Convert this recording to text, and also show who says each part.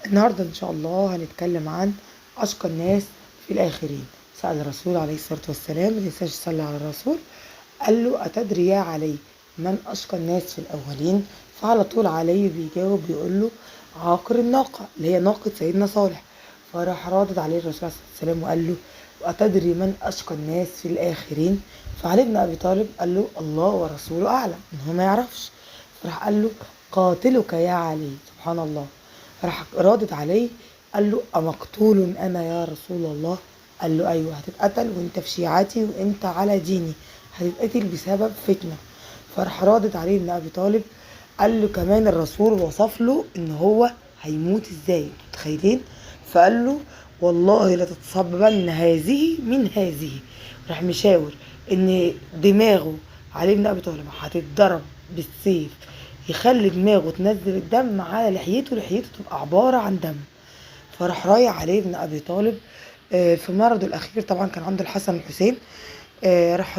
Speaker 1: النهاردة إن شاء الله هنتكلم عن أشقى الناس في الآخرين. سأل الرسول عليه الصلاة والسلام، متنساش تصلي على الرسول، قال له: أتدري يا علي من أشقى الناس في الأولين؟ فعلى طول علي بيجاوب بيقول له: عاقر الناقة، اللي هي ناقة سيدنا صالح. فراح رادد عليه الرسول عليه الصلاة والسلام وقال له: وأتدري من أشقى الناس في الآخرين؟ فعلي بن أبي طالب قال له: الله ورسوله أعلم، إن هو ما يعرفش. فراح قال له: قاتلك يا علي. سبحان الله. راح رادد عليه قال له: أمقتول أنا يا رسول الله؟ قال له: أيوه، هتتقتل وأنت في شيعتي وأنت على ديني، هتتقتل بسبب فتنة. فراح رادد عليه ابن أبي طالب قال له كمان الرسول وصف له إن هو هيموت إزاي، متخيلين؟ فقال له: والله لتتصببن هذه من هذه. راح مشاور إن دماغه، علي بن أبي طالب، هتتضرب بالسيف يخلي دماغه تنزل الدم على لحيته تبقى عبارة عن دم. فراح رايح علي بن أبي طالب في مرضه الأخير، طبعا كان عنده الحسن والحسين. راح